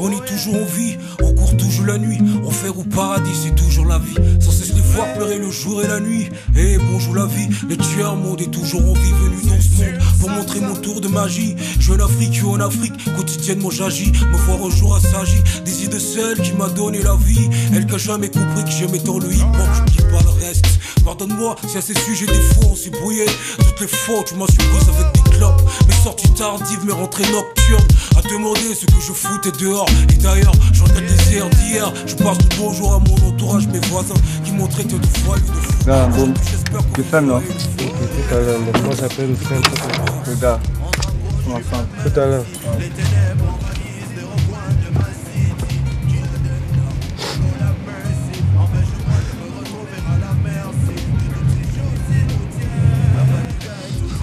On est toujours en vie, on court toujours la nuit. Enfer ou paradis, c'est toujours la vie. Sans cesse les voir pleurer le jour et la nuit. Et bonjour la vie, le tueur monde est toujours en vie. Venu dans ce monde pour montrer mon tour de magie. Je suis en Afrique, je suis en Afrique, quotidiennement j'agis. Me voir au jour assagi, des idées de celle qui m'a donné la vie. Elle qui a jamais compris que j'aimais tant le hip-hop, je dis pas le reste. Pardonne-moi si à ces sujets des fois on s'est brouillé. Toutes les fois tu m'as surprise avec des clopes. Mes sorties tardives, mes rentrées nocturnes. À demander ce que je foutais dehors. Et d'ailleurs, je regrette les airs d'hier. Je passe le bonjour à mon entourage, mes voisins qui m'ont traité de folie, de fou. Non, bon, que ça non. Tout à l'heure, moi j'appelle aussi un peu. Regarde, ensemble. Tout à l'heure.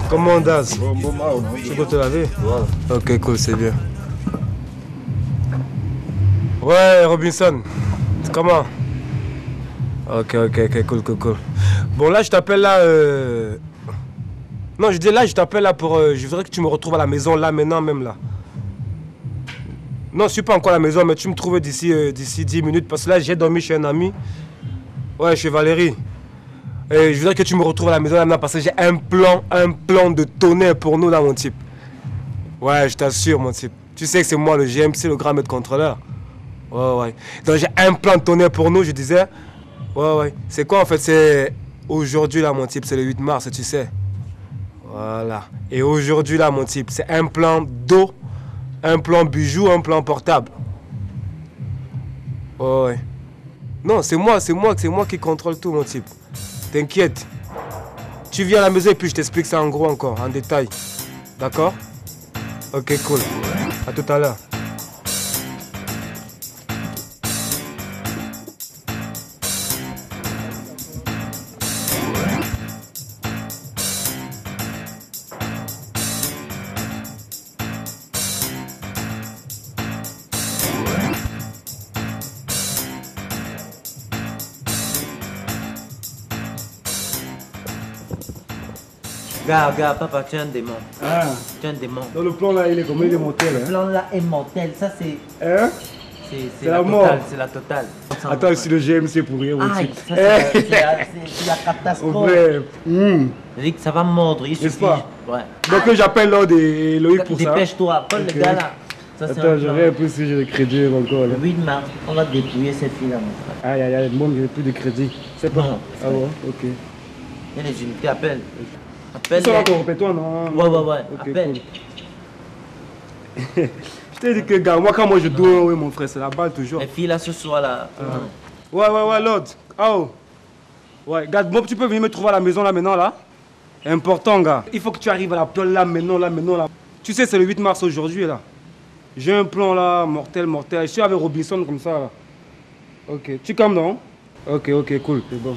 Comment Daz? Tu peux te laver? Voilà. Ok, cool, c'est bien. Ouais, Robinson. Comment? Ok, cool. Bon, là, je t'appelle là. Non, je dis là, je t'appelle là pour. Je voudrais que tu me retrouves à la maison là, maintenant, même là. Non, je suis pas encore à la maison, mais tu me trouves d'ici 10 minutes parce que là, j'ai dormi chez un ami. Ouais, chez Valérie. Et je voudrais que tu me retrouves à la maison là maintenant parce que j'ai un plan de tonnerre pour nous là, mon type. Ouais, je t'assure, mon type. Tu sais que c'est moi le GMC, le grand maître contrôleur. Ouais. Donc j'ai un plan de tonnerre pour nous, je disais. Ouais. C'est quoi en fait? C'est aujourd'hui là, mon type, c'est le 8 mars, tu sais. Voilà. Et aujourd'hui là, mon type, c'est un plan d'eau, un plan bijou, un plan portable. Ouais. Non, c'est moi qui contrôle tout, mon type. T'inquiète. Tu viens à la maison et puis je t'explique ça en gros encore, en détail. D'accord? Ok, cool. À tout à l'heure. Regarde, papa, tu es un démon. Ah. Tu es un démon. Dans le plan là, il est comme il est mortel. Le plan là est mortel. Ça, c'est. Hein? C'est la la mort. totale. C'est la totale. Attends, si le GMC pour rien aussi. Aïe, ça, c'est la catastrophe. Vrai. Ça va mordre. Il N'est-ce suffit. pas? Ouais. Donc j'appelle Lord et Loïc pour ça. Dépêche-toi, appelle le gars là. Ça, c'est Attends, je regarde un peu si j'ai le crédit encore là. Le 8 mars, on va dépouiller cette fille là, mon frère. Aïe, bon, j'ai plus de crédit. C'est pas. Non. Ah ouais, ok. Il y a les unités, appelle. Appelle. Ça va ton répète-toi, non? Ouais. Ok, Appelle. cool. Je t'ai dit que, gars, moi quand je dois, oui, mon frère, c'est la balle toujours. Les filles là ce soir là. Ouais, Lord. Oh. Ouais, gars, bon, tu peux venir me trouver à la maison là maintenant là. Important, gars. Il faut que tu arrives à la plage là maintenant là. Tu sais, c'est le 8 mars aujourd'hui là. J'ai un plan là, mortel. Je suis avec Robinson comme ça là. Ok, tu calmes non? Ok, cool, c'est bon.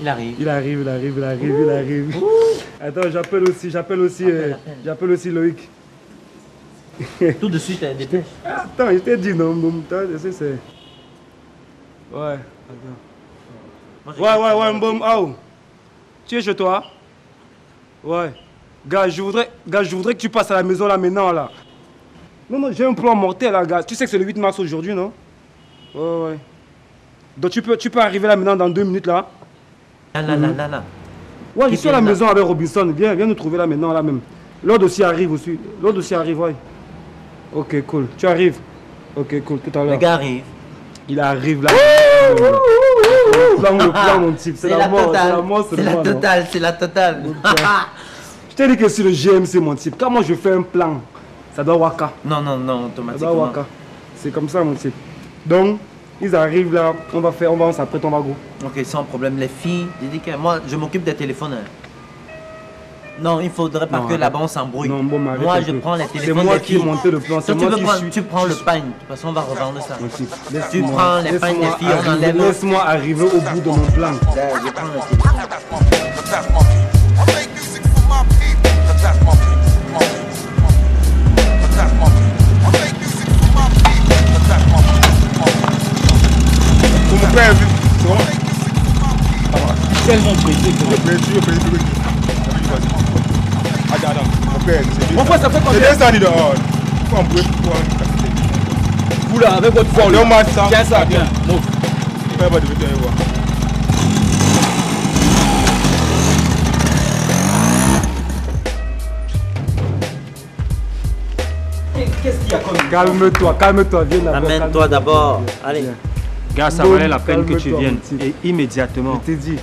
Il arrive. Il arrive. Attends, j'appelle aussi Loïc. Tout de suite, dépêche. Attends, je t'ai dit non, je sais c'est. Ouais, attends. Ouais, boum, oh. Tu es chez toi? Ouais. Gars, je voudrais que tu passes à la maison là maintenant là. Non, j'ai un plan mortel là, gars. Tu sais que c'est le 8 mars aujourd'hui, non? Ouais. Donc tu peux arriver là maintenant dans 2 minutes là. Là. Ouais, je suis à la maison avec Robinson. Viens nous trouver là maintenant là même. L'autre aussi arrive, ouais. Ok, cool. Tu arrives? Ok, cool, tout à l'heure. Le gars arrive. Il arrive là. Le plan, mon type. C'est la mort. C'est la totale. Je t'ai dit que c'est le GMC, mon type. Quand moi je fais un plan, ça doit waka. Non, Ça doit waka. C'est comme ça, mon type. Donc, ils arrivent là. On s'apprête, on va go. Ok, sans problème. Les filles, j'ai dit que moi, je m'occupe des téléphones. Non, il faudrait pas que là-bas on s'embrouille. Non, bon, moi, je prends les téléphones. C'est moi des qui ai filles. monté le plan. Toi, tu prends le pagne. De toute façon, on va revendre ça. Tu prends les pagnes des filles, on enlève. Laisse-moi arriver au bout de mon plan. Je prends le téléphone. Mon père, c'est bon? Tellement pressé que Mon frère, ça fait combien de temps? Il faut embrouiller pour Vous là, avec votre force. Tiens ça, viens. Move. Qu'est-ce qu'il y a comme... Calme-toi, viens d'abord. Amène-toi d'abord. Allez. Gars, ça valait la peine que tu viennes. Et immédiatement. Je t'ai dit,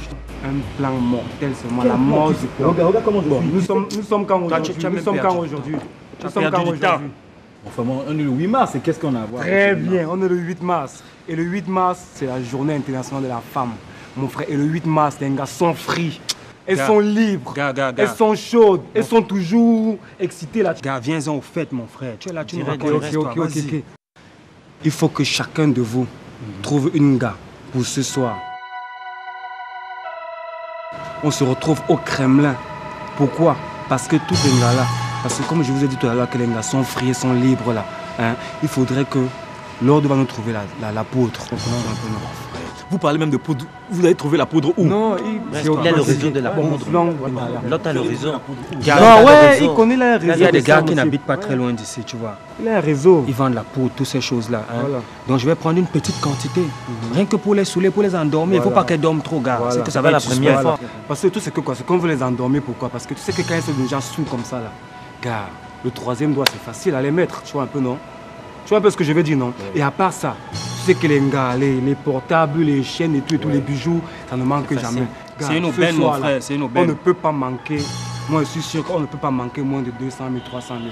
un plan mortel seulement, la mort du plan. Regarde comment je suis. Nous sommes quand aujourd'hui? Nous sommes quand aujourd'hui? Enfin, on est le 8 mars, et qu'est-ce qu'on a à voir? Très bien, on est le 8 mars. Et le 8 mars, c'est la journée internationale de la femme. Mon frère, et le 8 mars, les gars sont free. Elles sont libres, elles sont chaudes, elles sont toujours excitées là. Gars, viens-en au fait, mon frère. Tu es là, tu nous Ok. Il faut que chacun de vous trouve une gars pour ce soir. On se retrouve au Kremlin. Pourquoi? Parce que tous les gars là, parce que comme je vous ai dit tout à l'heure que les gars sont free, sont libres là, hein, il faudrait que Lord va nous trouver la poudre. Vous parlez même de poudre. Vous avez trouvé la poudre où? Non, Il a le réseau de la poudre. L'autre a le réseau. Non, ouais, il connaît le réseau. Il y a des gars qui n'habitent pas très loin d'ici, tu vois. Il a un réseau. Ils vendent la poudre, toutes ces choses-là. Hein. Voilà. Donc je vais prendre une petite quantité. Rien que pour les saouler, pour les endormir. Il ne faut pas qu'elles dorment trop, gars. Voilà. C'est que ça C'est va pas être la première suspect. fois. Parce que tout c'est que quoi? C'est qu'on veut les endormir, pourquoi? Parce que tu sais que quand ils sont déjà sous comme ça là, gars, le troisième doigt c'est facile à les mettre, tu vois un peu, non? Tu vois un peu ce que je veux dire, non? Et à part ça, tu sais que les gars, les portables, les chaînes et tout, les bijoux, ça ne manque jamais. Gars, C'est une ce aubaine, mon soir-là, frère, c'est une on aubaine. ne peut pas manquer, moi je suis sûr qu'on ne peut pas manquer moins de 200 000, 300 000.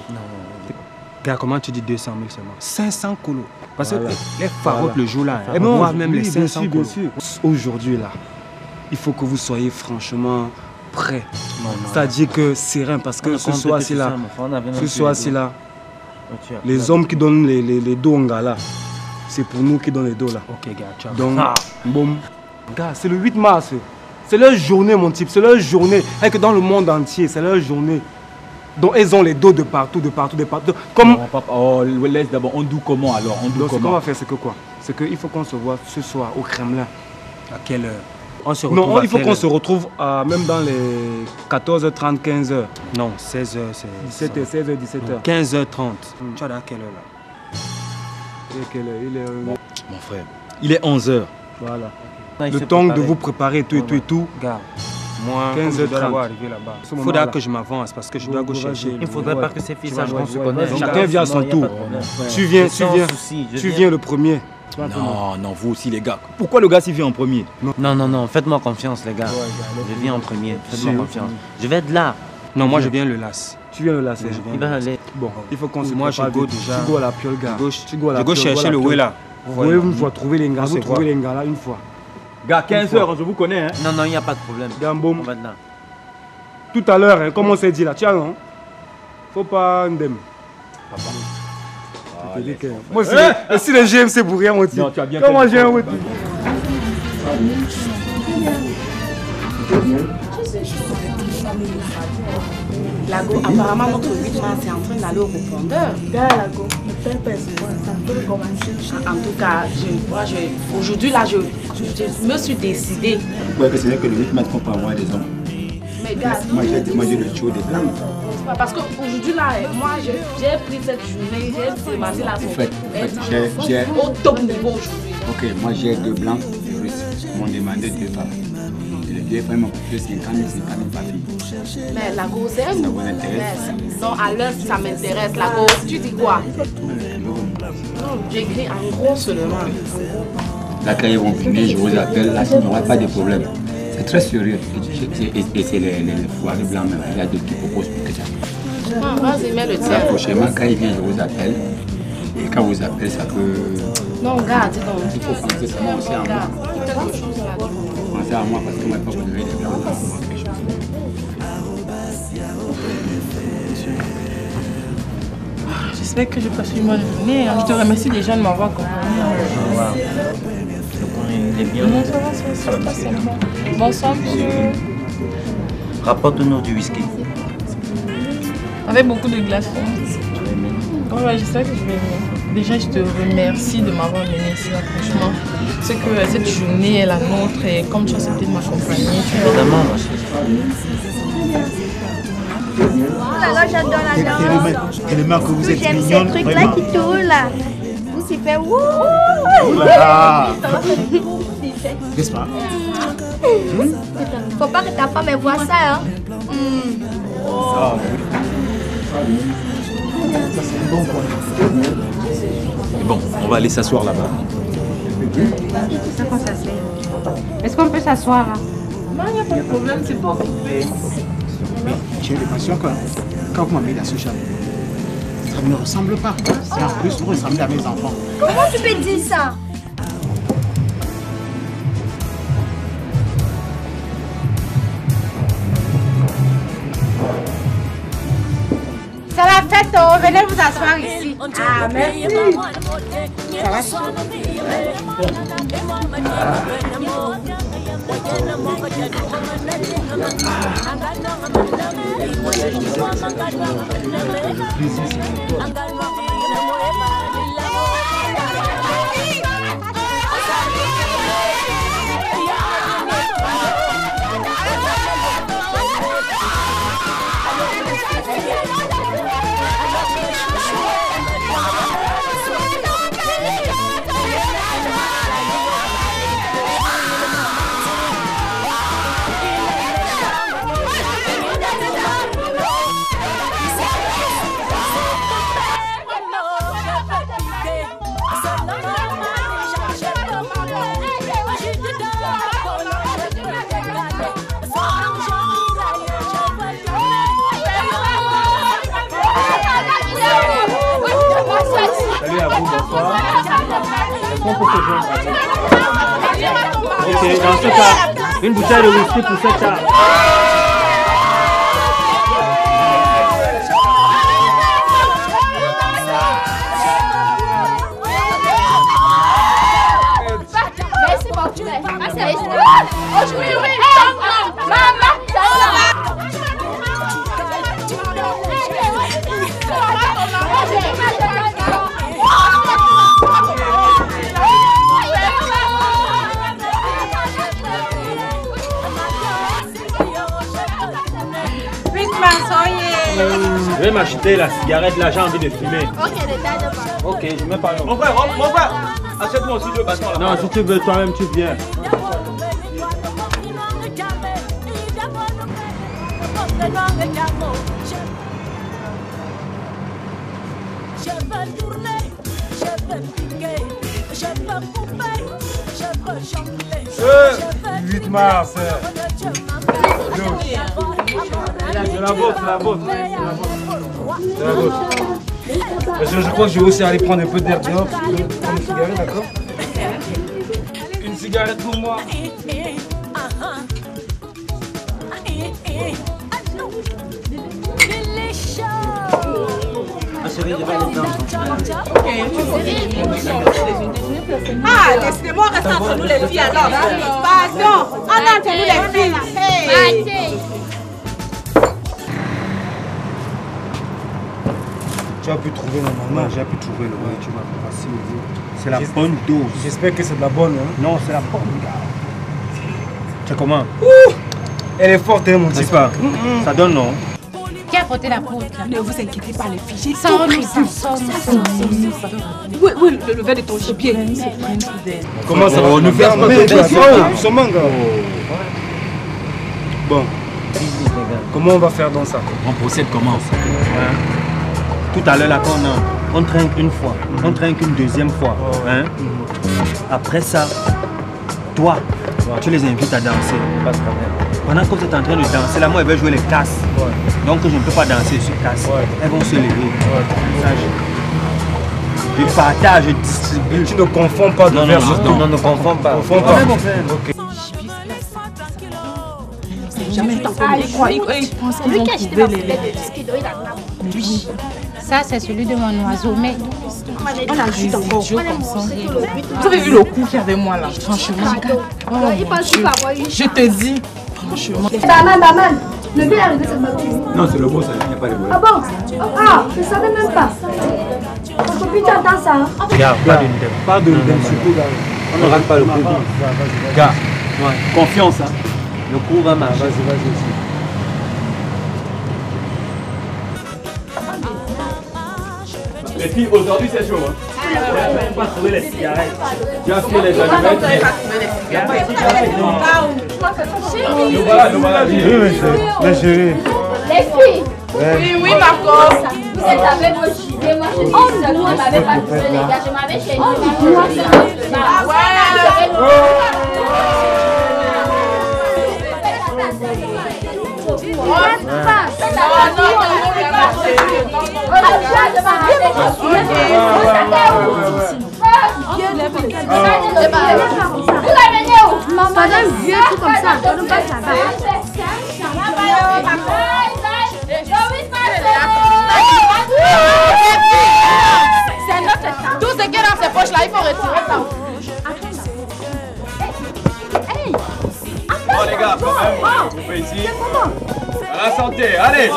Gars, comment tu dis 200 000 seulement? 500 colos. Parce Voilà. que les farotes le jour là, elles Non, boivent même oui, les 500 bien colos. sûr. Aujourd'hui là, il faut que vous soyez franchement prêts. C'est-à-dire que serein, parce que ce soir-ci là, les hommes qui donnent les dos en gars là, c'est pour nous qui donnent les dos là. Ok, gars, ciao. Donc, boum. Gars, c'est le 8 mars. C'est leur journée, mon type. C'est leur journée. Et que dans le monde entier, c'est leur journée. Donc, elles ont les dos de partout. Comme... Non, papa, oh, laisse d'abord. On doit comment alors? On doit Donc, ce qu'on comment? va faire, c'est que quoi? C'est qu'il faut qu'on se voit ce soir au Kremlin. À quelle heure? On se retrouve Non, à il faut quelle qu'on heure? se retrouve même dans les 14h30, 15h. Non, 16h, c'est... 17h, 16h, 17h. 15h30. Tu as à quelle heure là? Il est... Mon frère, il est 11h. Voilà. Non, il Le s'est temps de préparé. vous préparer, tout et tout. Gars, moi, 15h30. comme je dois d'abord arriver là-bas. Ce Il moment-là. faudra que je m'avance parce que je dois go chercher. Il ne faudrait pas que ces filles sachent qu'on se Ouais, connaît. ouais. Chacun vient à son tour. Tu viens, tu viens le premier. Non, vous aussi les gars. Pourquoi le gars s'il vient en premier? Non, faites-moi confiance, les gars. Je viens en premier. Faites-moi confiance. Je vais être là. Non, moi je viens le las. Tu viens le lasser. Il va aller. Bon, il faut qu'on se Moi, prépare je go vite. déjà. Tu go à la piole, gars. Tu go à la Je go piole, chercher à la le piole. ouais là. Vous voyez une fois trouver les gars, On vous se trouvez voit. les gars là une fois. Gars, 15h, je vous connais, hein. Non, il n'y a pas de problème. Gamboum. On va être là. Tout à l'heure, hein, comme on s'est dit là, tiens non? Faut pas ndem. Je te dis que- Moi si les GMC pour rien mon type. Non, tu as bien Comment fait. j'ai un route? Lago, apparemment notre 8 mars est en train d'aller au répondeur. Lago, ne fais pas ça, ça peut commencer. En tout cas, aujourd'hui là, je me suis décidée. Ouais, que c'est vrai que le 8 mars qu'on peut avoir des hommes. Mais gars, Moi j'ai le show des blancs. c'est pas parce qu'aujourd'hui là, moi j'ai pris cette journée, j'ai dépassé la fait, j'ai- au top niveau aujourd'hui. Ok, moi j'ai deux blancs, des Russes. Ils m'ont demandé deux femmes. Et les deux femmes m'ont coûté 50 000 par fille. Mais Lago, c'est un Ça vous nouveau intéresse? business. Non, à l'heure ça m'intéresse. Lago, tu dis quoi? Non, j'écris en gros seulement. Là, quand ils vont venir, je vous appelle. Là, il n'y aura pas de problème. C'est très sérieux. Et c'est les foirés blancs même. Il y a d'autres qui proposent pour que ça. Ah, vas-y, mets le Là, tien. prochainement, quand ils viennent, je vous appelle. Et quand vous appelez, ça peut. Non, garde, dis donc. Il faut penser seulement aussi à moi. Garde, quelque chose là. Pensez à moi parce que moi, je ne peux pas vous donner des blancs. Là, pour moi, quelque chose. J'espère que je passe une bonne journée. Je te remercie déjà de m'avoir accompagné. Il est bien. Ça va passer bien. Bonsoir, monsieur. Rapporte-nous du whisky. Avec beaucoup de glaçons. Ouais, j'espère que je vais aimer. Déjà, je te remercie de m'avoir amené ici, là, franchement. C'est que cette journée est la nôtre et comme tu as accepté de m'accompagner, tu vois. Évidemment. Oh là là, j'adore la danse. Tellement que vous êtes J'aime ces mignonne, trucs-là vraiment. qui tournent là. Vous super. Wouh! N'est-ce pas? Faut pas que ta femme elle voit ça, hein? Ça, c'est un bon point. Bon, on va aller s'asseoir là-bas. C'est quoi ça, est-ce qu'on peut s'asseoir là? Non, il n'y a pas de problème, c'est pas occupé. J'ai l'impression que quand vous m'avez mis dans ce champ, ça ne me ressemble pas. Et en plus, vous ressemblez à mes enfants. Comment tu peux dire ça? C'est la fête, oh, venez vous asseoir ici. Ah, merci. Ça va? Salut à vous, bonsoir. Est-ce qu'on peut se joindre? Ok, dans ce cas, une bouteille de whisky pour cette table. Merci beaucoup. Oh, oui, oui. Maman, Je vais m'acheter la cigarette là, j'ai envie de fumer. Ok, je mets pas long. Mon frère, achète-moi aussi 2 bâtons là. Non, si tu veux toi-même, tu viens. Le 8 mars. C'est la vôtre, c'est la vôtre. C'est la vôtre. Je crois que je vais aussi aller prendre un peu d'air dehors. Prendre une cigarette, d'accord? Une cigarette pour moi. Ah chérie, je vais aller dans. Ah, laissez-moi rester entre nous les filles alors. Pardon, on est entre nous les filles. Hey. Tu as pu trouver normalement. J'ai pu trouver le ouais, tu m'as facile. C'est la bonne dose. J'espère que c'est de la bonne. Hein? Non, c'est la bonne, gars. C'est comment? Elle est forte, hein, mon petit pas. Ça donne non? Qui a porté la poudre? Ne vous inquiétez pas, les filles. Ça, Oui, le verre de ton gibier. Comment ça va? On ne fait pas de Bon. Comment on va faire dans ça? On procède comment? Tout à l'heure, là, on trinque une fois, on trinque une deuxième fois. Hein? Après ça, toi, tu les invites à danser. Pendant que vous êtes en train de danser, là, moi, elle veut jouer les casses. Donc, je ne peux pas danser sur casse. Elles vont se lever. Je partage, je distribue. Tu ne confonds pas de vers. Non, ne confonds pas. Ok. Jamais tant qu'on les croit. Ils pensent qu'ils vont trouver les... Oui. Ça, c'est celui de mon oiseau, mais... On a juste encore comme ça. Vous avez vu le coup qu'il y avait moi là, franchement. Oh, je te dis, franchement. Maman, le verre est arrivé cette voiture. Non, c'est le bon, ça, il n'y a pas de problème. Ah bon? Ah, je ne savais même pas. Ton copine, tu entends ça? Hein? Gars, pas de surtout, gars. On ne rate pas le coup. Gars, confiance, hein. Le coup va marcher. Vas-y. Les filles, aujourd'hui c'est chaud. On va trouver les cigarettes. Tu as fait les allumettes. Nous voilà. Oui, mais chérie. Les filles. Oui, Marco. Vous êtes avec vos idées, moi je dis seulement, je m'avais pas trouvé les gars, je m'avais chez nous. Madame vieux tout comme ça, on ne passe pas. C'est notre tout ce qui est dans ces poches là, il faut retirer ça. Bon les gars, quand même, vous faites ici. À la santé, allez.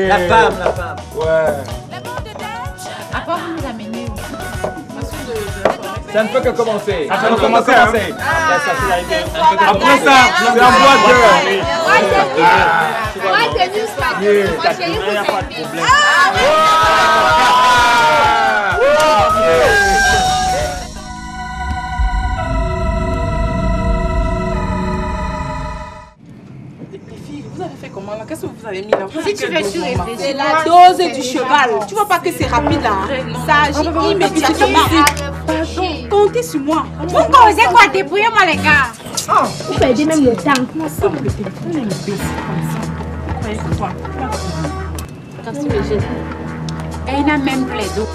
La femme. Ouais. À quoi vous nous amenez? Ça ne peut que commencer. Ça peut commencer. Après ça, c'est en boîte de... Moi, c'est juste ma chérie, vous êtes bien. Vous avez fait comment là? Qu'est-ce que vous avez mis là? Si tu veux sur C'est la dose du cheval. Tu vois pas que c'est rapide là? Ça agit immédiatement. Comptez sur moi. Vous causez quoi? Débrouillez-moi les gars. Vous perdez même le temps. Comment ça? Le téléphone est baissé comme ça. Ouais, c'est quoi? Quand tu me jettes. Elle n'a même plus les dos.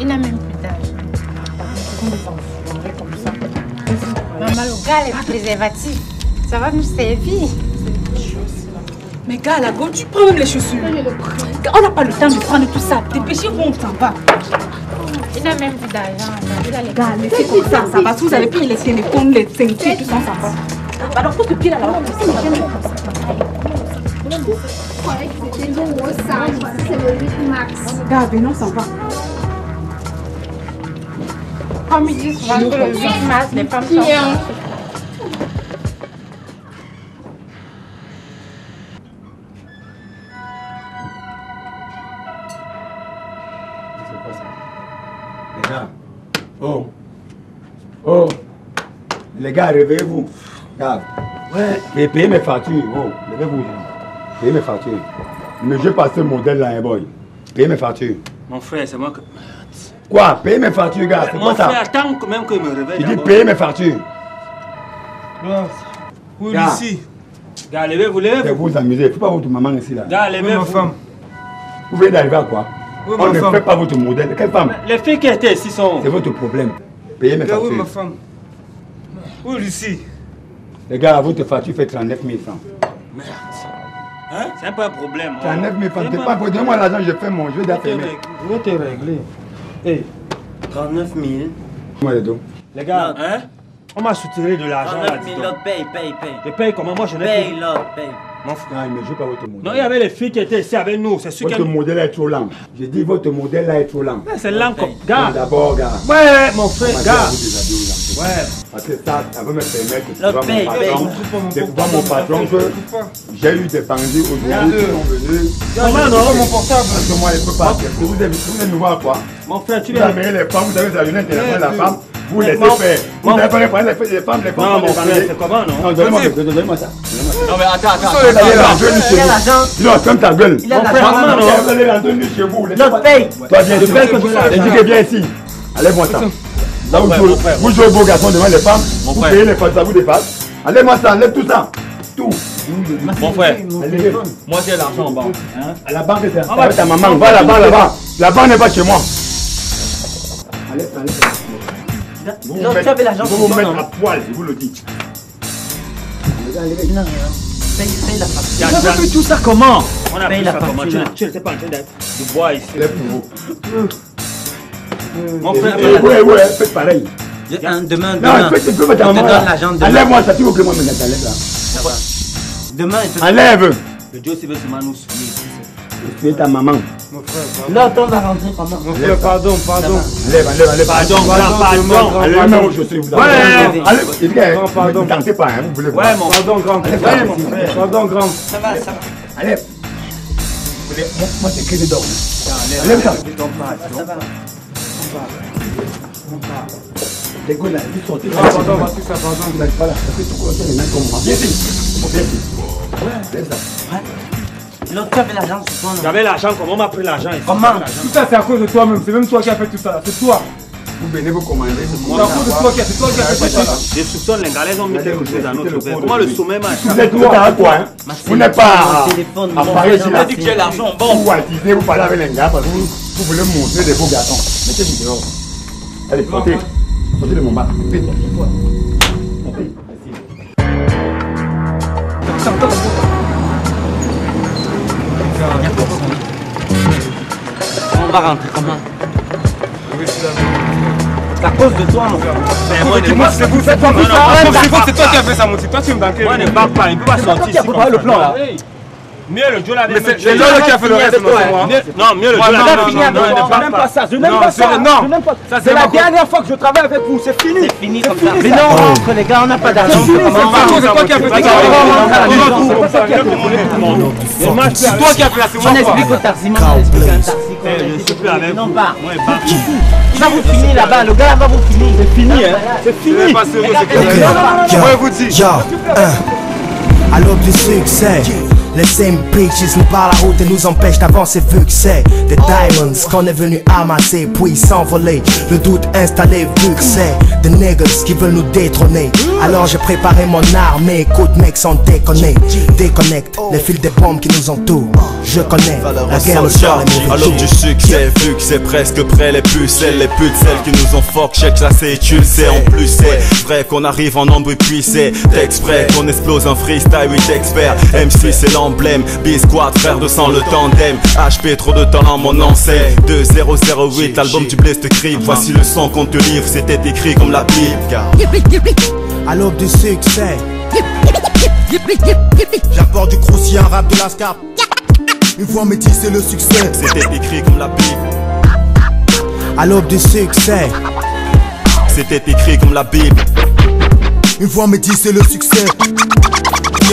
Il n'a même plus d'âge. Maman, le gars, les préservatifs, ça va nous servir. Mais gars, la gomme, tu prends même les chaussures. On n'a pas le temps de prendre tout ça. Dépêchez-vous, on s'en va. Il n'a même plus d'argent. Gars, laissez comme ça, ça va. Si vous avez pris les téléphones, les ceintures, tout ça, on s'en va. Alors, faut te pied là-bas. C'est le 8 max. Gars, venez, on s'en va. Comme ils disent souvent que le 8 mars, les femmes sont... Les gars. Oh. Les gars, réveillez-vous. Regarde. Ouais. Payez mes factures. Oh, levez-vous. Payez mes factures. Mais je passe ce modèle là, boy. Payez mes factures. Mon frère, c'est moi que... Quoi? Payez mes factures, gars. C'est Mon quoi ça? frère, attends quand même que je me réveille. Je dis payez mes factures. Oui, Gars. ici. Gars, levez-vous, levez-vous. Vous amusez. Il ne faut pas votre maman ici là. Gars, levez-vous. Ma femme. Vous venez d'arriver à quoi? Oui, On ma ne femme. fait pas votre modèle. Quelle femme? Les filles qui étaient ici sont... C'est votre problème. Payez mes Oui, ma factures. femme. Oui, Lucie. Les gars, votre facture fait 39 000 francs. Merde. Hein? C'est pas un problème. 39 000 francs. C'est pas pour donner-moi l'argent, je fais mon. Je vais d'affaire. Je vais te régler. Hey, 39 000. Moi les deux. Les gars, hein? On m'a soutiré de l'argent là, 39 dis 000, donc. l'autre paye. Je paye comment? Moi, je n'ai Paye, plus. l'autre paye. Mon frère. Non, mais je ne veux pas votre modèle. Non, il y avait les filles qui étaient ici avec nous. C'est sûr Votre qu'elles... modèle est trop lent. J'ai dit votre modèle là est trop lent. C'est lent comme... Gars. D'abord, gars. Ouais, mon frère, On m'a dit gars. à vous déshabiller, là. Ouais. Parce que ça va me permettre de L'autre pouvoir mon paye. patron. De pouvoir mon patron que j'ai eu des bandits aujourd'hui qui sont venus. Comment non? Mon portable. Parce que moi, je ne peux pas. Vous venez nous voir quoi? Mon frère, tu Vous viens... amenez les femmes, vous avez allumé le téléphone de la femme. Vous Mais laissez mon- faire. Vous mon- n'avez pas réparé les femmes, les femmes Non, sont mon des frère, bandits. c'est comment, non? Non, donnez-moi ça. Non mais attends. Vous allez rentrer Il chez a vous. l'argent. Non, ferme ta gueule. Il a Mon frère, l'argent. maman, non? Vous allez rentrer chez vous. L'autre paye. Toi, viens ici. paye que je l'ai. Je dis que viens ici. Allez-moi ça. Là, Mon frère. vous jouez au beau garçon devant les femmes. Mon Vous frère. payez les femmes, ça vous dépasse. Allez-moi ça, enlève tout ça. Tout. Mon frère, Allez, moi j'ai l'argent en banque. Hein? à la banque, c'est avec ta maman. Va là-bas, là-bas. La banque n'est pas chez moi. Allez. Vous Non, tu avais l'argent. vous mettre à poil, je vous le dis. Non, paye la facture. Tu as fait tout ça comment? On a Paye fait la ça comment? facture. Tu n'étais pas en train de boire ici. Lève pour vous. Mon frère, Ouais, faites pareil. Demain. Non, faites ta On te maman. donne l'argent demain. Enlève-moi ça, s'il vous plaît, moi, me enlève là. Demain, il te... Enlève. Le Dieu aussi veut seulement nous souiller. Tu es ta maman. Mon frère, L'autre, on va rentrer comment? mon frère, pardon. Allez. Pardon. Allez, même où je suis, vous Ouais. Allez, il est. Pardon. Ne tentez pas, hein, vous voulez voir. Ouais, mon Pardon, grand. Ouais, mon frère. Pardon, grand. Ça va. Allez. Moi, c'est que des dents. Allez, ça. Ça va. Les gars, là, ils sont sortis. Pardon, voici ça, pardon. Vous n'êtes pas là. Parce que tout le monde est comme moi. Viens ici. Viens ici. Ouais, lève ça. L'autre, tu avais l'argent sur toi, non? J'avais l'argent, comment on m'a pris l'argent? Comment? Tout ça, c'est à cause de toi-même. C'est même toi qui as fait tout ça. C'est toi. Vous venez vous commander. C'est à cause de toi qui as fait tout ça. Les soupçons, les galets ont mis quelque chose à notre père. Comment le sommet marche? Vous êtes où à quoi, hein? Vous n'êtes pas à Paris. Je t'ai dit que j'ai l'argent, bon. Vous attisez, vous parlez avec les gars parce que vous voulez montrer des beaux garçons. Mettez-vous dehors. Allez, sortez. Sortez de mon bar. Vite. On va rentrer comment? C'est à cause de toi, mon frère. C'est vous, c'est toi qui as fait ça, mon petit. Toi, tu me banquais. Moi, ne bats pas, il ne peut pas sortir. Qui a préparé le plan là? Mieux le Joe là. Mais c'est l'autre qui a fait le reste, non, c'est moi. Non, mieux le Joe là. Je n'aime pas ça, je n'aime pas ça. C'est la dernière fois que je travaille avec vous, c'est fini. C'est fini comme ça. Mais non, on rentre, les gars, on n'a pas d'argent. C'est toi qui as fait ça. C'est toi qui as fait ça, c'est moi. On explique au taxi, on explique un taxi. Je suis plus avec vous. Non, pas. Ouais, pas. Il va vous finir là-bas, le gars va vous finir. C'est fini, hein. C'est fini. Pas sérieux, c'est que moi, vous dis. À l'aube du succès, les same bitches nous parlent la route et nous empêchent d'avancer vu que c'est des diamonds qu'on est venu amasser puis s'envoler. Le doute installé vu que c'est des niggas qui veulent nous détrôner. Alors j'ai préparé mon armée, écoute mec sans déconner. Déconnecte les fils des bombes qui nous entourent. Je connais la guerre, le soir, les mauvais à l'aube du succès, vu que c'est presque près, les pucelles, les putes, celles qui nous ont fuck, check ça c'est tu le sais. En plus c'est vrai qu'on arrive en nombre puis c'est exprès qu'on explose un freestyle 8 experts. MC c'est l'emblème, B-Squad, frère de sang le tandem. HP trop de talent mon nom c'est 2008, l'album du Blast Crip. Voici le son qu'on te livre, c'était écrit comme la Bible. À l'aube du succès, j'apporte du croustillant, rap de la scarpe. Une fois métis c'est le succès, c'était écrit comme la Bible. à l'aube du succès, c'était écrit comme la Bible. une fois métis c'est le succès.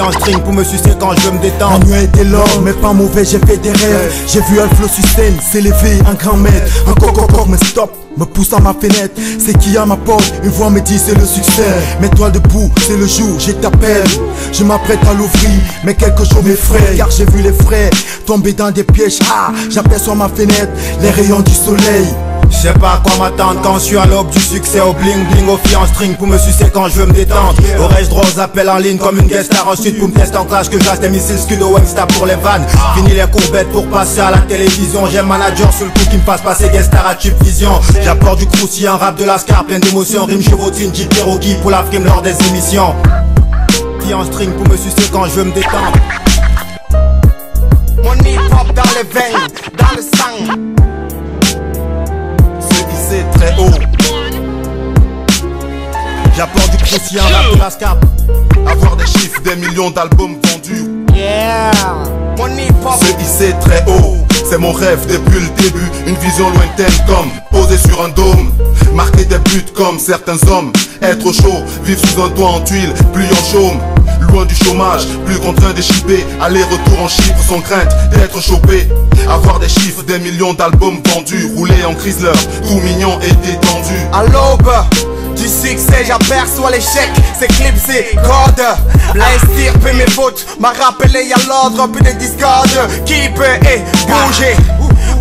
En string pour me sucer quand je veux me détendre. La nuit a été longue, mais pas mauvais, j'ai fait des rêves. J'ai vu un flow sur scène, s'élever, un grand maître. Un coq me stop, me pousse à ma fenêtre. C'est qui à ma porte, une voix me dit c'est le succès. Mets-toi debout, c'est le jour, je t'appelle. Je m'apprête à l'ouvrir, mais quelque chose m'effraie. Car j'ai vu les frères tomber dans des pièges. Ah, j'aperçois ma fenêtre, les rayons du soleil. Je sais pas à quoi m'attendre quand je suis à l'aube du succès. Au bling bling, aux filles en string pour me sucer quand je veux me détendre. Aurais-je droit aux appels en ligne comme une guest star ensuite pour me tester en clash que j'asse des missiles scud au Wemstar pour les vannes. Fini les courbettes pour passer à la télévision. J'ai un manager sur le coup qui me fasse passer guest star à Chip Vision. J'apporte du croustillant, rap de la scar, plein d'émotions. Rime chevautrine, Jeep Cherokee pour la frime lors des émissions. Filles en string pour me sucer quand je veux me détendre. Mon hip-hop dans les veines, dans le sang. C'est très haut. J'apporte du croustillant, rap de la scarpe. Avoir des chiffres, des millions d'albums vendus. Yeah. Mon hip-hop. Se hisser très haut, c'est mon rêve depuis le début. Une vision lointaine comme posée sur un dôme. Marquer des buts comme certains hommes. Être au chaud, vivre sous un toit en tuile, plus en chaume. Loin du chômage, plus contraint d'échipper. Aller-retour en Chypre sans crainte d'être chopé. Avoir des chiffres, des millions d'albums vendus. Rouler en Chrysler, tout mignon et détendu. À l'aube du succès, j'aperçois l'échec. C'est clip, c'est code. À estirper mes fautes, m'a rappelé y'a l'ordre, plus de discorde. Qui peut bouger,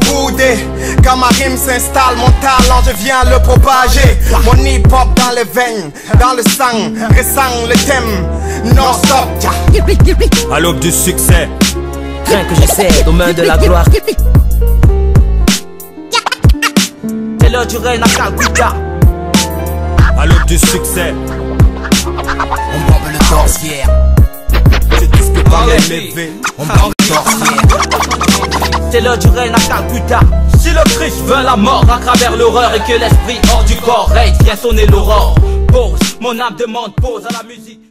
bouder. Quand ma rime s'installe, mon talent, je viens le propager. Mon hip-hop dans les veines, dans le sang, ressent le thème non-stop. À l'aube du succès, Rien que j'essaie aux mains de la gloire. C'est l'heure du règne à Calcutta. à l'aube du succès, On bombe le torse fier. c'est tout ce que par les mévés. On bombe le torse fier. C'est l'heure du règne à Calcutta. Si le Christ veut la mort à travers l'horreur et que l'esprit hors du corps règne, vient sonner l'aurore. Pause, mon âme demande pause à la musique.